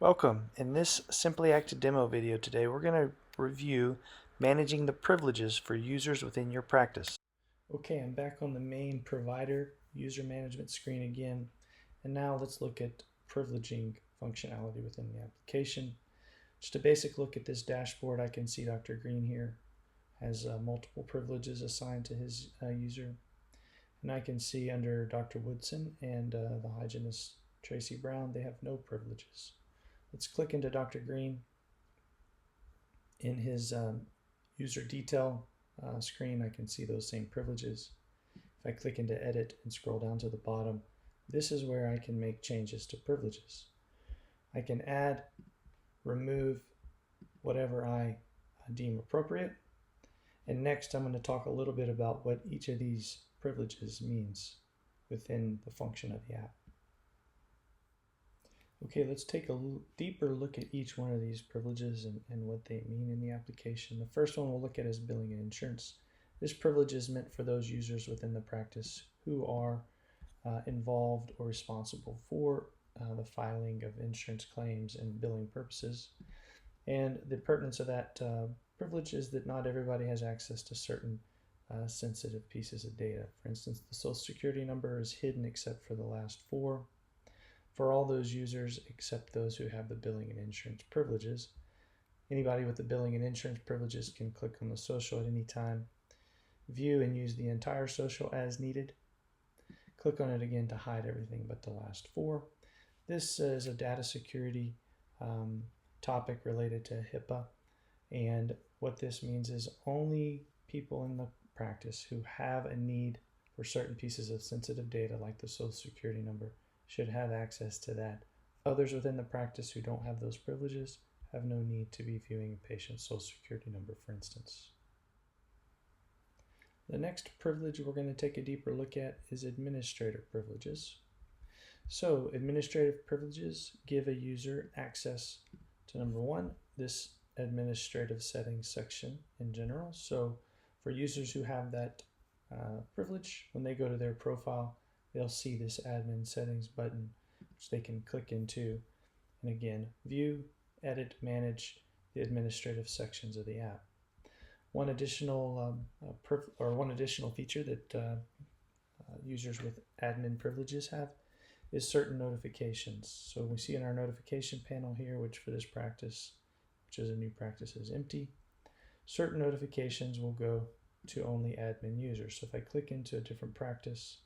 Welcome. In this Simply Acted demo video today, we're going to review managing the privileges for users within your practice. Okay, I'm back on the main provider user management screen again, and now let's look at privileging functionality within the application. Just a basic look at this dashboard, I can see Dr. Green here has multiple privileges assigned to his user, and I can see under Dr. Woodson and the hygienist Tracy Brown, they have no privileges. Let's click into Dr. Green. In his user detail screen, I can see those same privileges. If I click into edit and scroll down to the bottom, this is where I can make changes to privileges. I can add, remove whatever I deem appropriate. And next I'm going to talk a little bit about what each of these privileges means within the function of the app. Okay, let's take a deeper look at each one of these privileges and what they mean in the application. The first one we'll look at is billing and insurance. This privilege is meant for those users within the practice who are involved or responsible for the filing of insurance claims and billing purposes. And the pertinence of that privilege is that not everybody has access to certain sensitive pieces of data. For instance, the Social Security number is hidden except for the last four. For all those users except those who have the billing and insurance privileges. Anybody with the billing and insurance privileges can click on the social at any time, view and use the entire social as needed. Click on it again to hide everything but the last four. This is a data security topic related to HIPAA, and what this means is only people in the practice who have a need for certain pieces of sensitive data like the Social Security number should have access to that. Others within the practice who don't have those privileges have no need to be viewing a patient's Social Security number, for instance. The next privilege we're going to take a deeper look at is administrator privileges. So administrative privileges give a user access to, number one, this administrative settings section in general. So for users who have that privilege, when they go to their profile, they'll see this admin settings button, which they can click into, and again, view, edit, manage the administrative sections of the app. One additional feature that users with admin privileges have is certain notifications. So we see in our notification panel here, which for this practice, which is a new practice, is empty. Certain notifications will go to only admin users. So if I click into a different practice,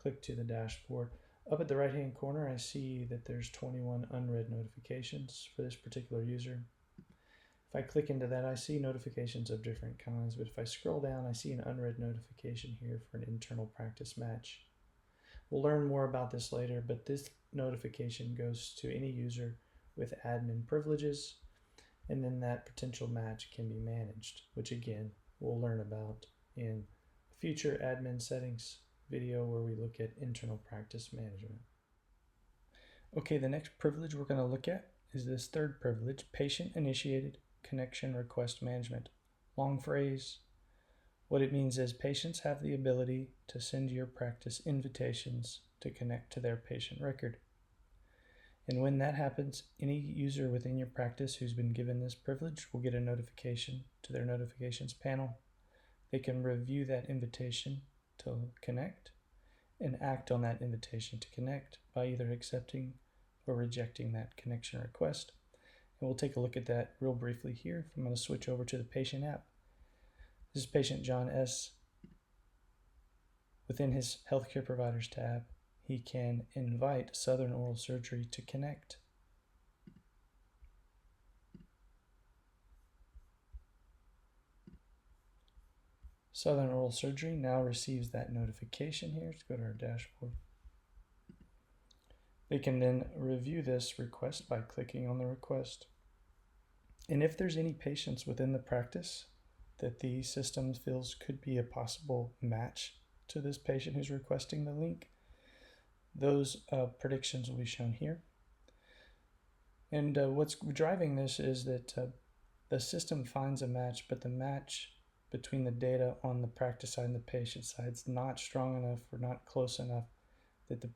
click to the dashboard. Up at the right hand corner, I see that there's 21 unread notifications for this particular user. If I click into that, I see notifications of different kinds, but if I scroll down, I see an unread notification here for an internal practice match. We'll learn more about this later, but this notification goes to any user with admin privileges, and then that potential match can be managed, which again, we'll learn about in a future admin settings video where we look at internal practice management. Okay, the next privilege we're going to look at is this third privilege, patient-initiated connection request management. Long phrase. What it means is patients have the ability to send your practice invitations to connect to their patient record. And when that happens, any user within your practice who's been given this privilege will get a notification to their notifications panel. They can review that invitation to connect and act on that invitation to connect by either accepting or rejecting that connection request. And we'll take a look at that real briefly here. I'm going to switch over to the patient app. This is patient John S. Within his healthcare providers tab, he can invite Southern Oral Surgery to connect. Southern Oral Surgery now receives that notification here. Let's go to our dashboard. They can then review this request by clicking on the request. And if there's any patients within the practice that the system feels could be a possible match to this patient who's requesting the link, those predictions will be shown here. And what's driving this is that the system finds a match, but the match between the data on the practice side and the patient side is not strong enough or not close enough that the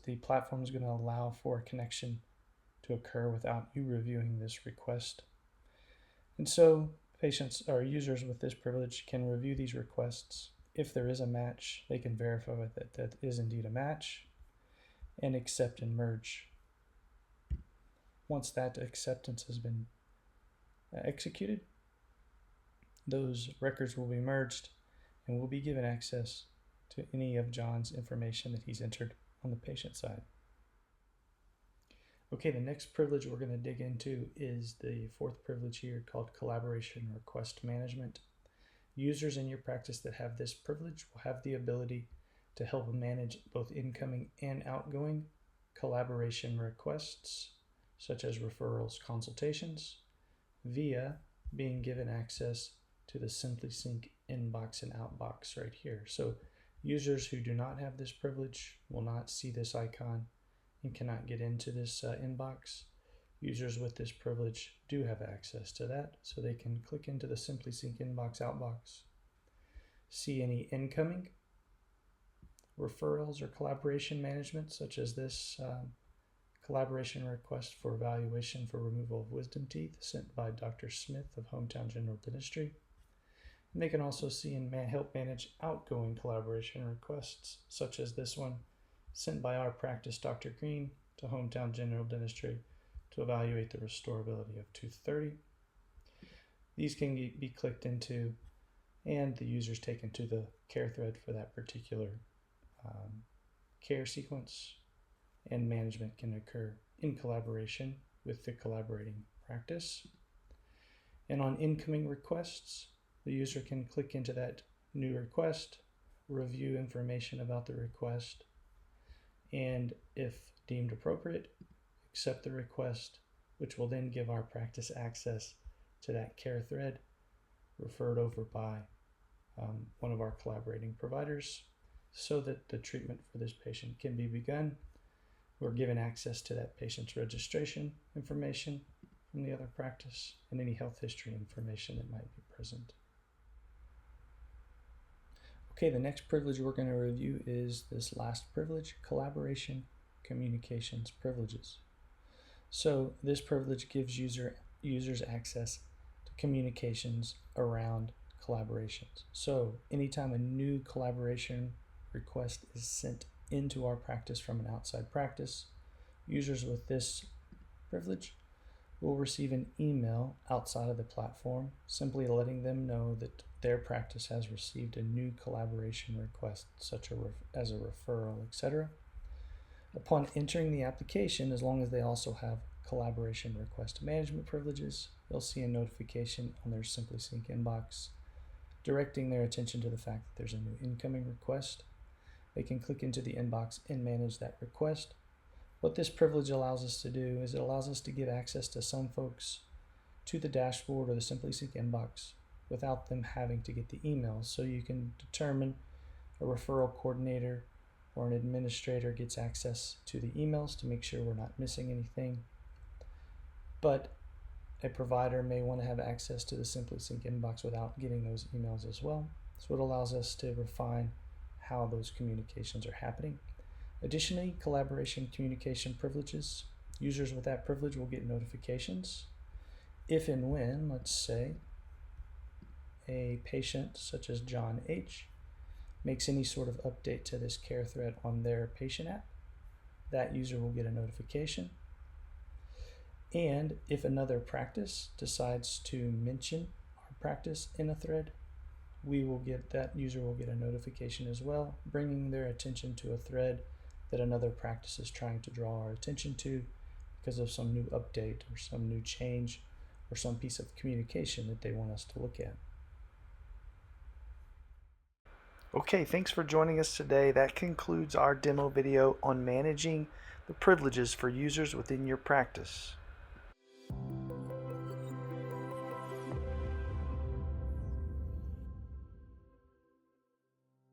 the platform is going to allow for a connection to occur without you reviewing this request. And so patients or users with this privilege can review these requests. If there is a match, they can verify that that is indeed a match and accept and merge. Once that acceptance has been executed, those records will be merged and will be given access to any of John's information that he's entered on the patient side. Okay, the next privilege we're going to dig into is the fourth privilege here called Collaboration Request Management. Users in your practice that have this privilege will have the ability to help manage both incoming and outgoing collaboration requests, such as referrals, consultations, via being given access to the SimplySync inbox and outbox right here. So users who do not have this privilege will not see this icon and cannot get into this inbox. Users with this privilege do have access to that, so they can click into the SimplySync inbox, outbox, see any incoming referrals or collaboration management, such as this collaboration request for evaluation for removal of wisdom teeth sent by Dr. Smith of Hometown General Dentistry. And they can also see and help manage outgoing collaboration requests, such as this one sent by our practice, Dr. Green, to Hometown General Dentistry to evaluate the restorability of tooth 30. These can be clicked into and the user's taken to the care thread for that particular care sequence, and management can occur in collaboration with the collaborating practice. And on incoming requests, the user can click into that new request, review information about the request, and if deemed appropriate, accept the request, which will then give our practice access to that care thread referred over by one of our collaborating providers so that the treatment for this patient can be begun. We're given access to that patient's registration information from the other practice and any health history information that might be present. Okay, the next privilege we're going to review is this last privilege, Collaboration Communications Privileges. So this privilege gives users access to communications around collaborations. So anytime a new collaboration request is sent into our practice from an outside practice, users with this privilege will receive an email outside of the platform simply letting them know that their practice has received a new collaboration request, such as a referral, etc. Upon entering the application, as long as they also have collaboration request management privileges, they'll see a notification on their SimplySync inbox directing their attention to the fact that there's a new incoming request. They can click into the inbox and manage that request. What this privilege allows us to do is it allows us to give access to some folks to the dashboard or the SimplySync inbox without them having to get the emails. So you can determine a referral coordinator or an administrator gets access to the emails to make sure we're not missing anything. But a provider may want to have access to the SimplySync inbox without getting those emails as well. So it allows us to refine how those communications are happening. Additionally, collaboration communication privileges. Users with that privilege will get notifications if and when, let's say, a patient such as John H. makes any sort of update to this care thread on their patient app. That user will get a notification. And if another practice decides to mention our practice in a thread, that user will get a notification as well, bringing their attention to a thread that another practice is trying to draw our attention to because of some new update or some new change or some piece of communication that they want us to look at. Okay, thanks for joining us today. That concludes our demo video on managing the privileges for users within your practice.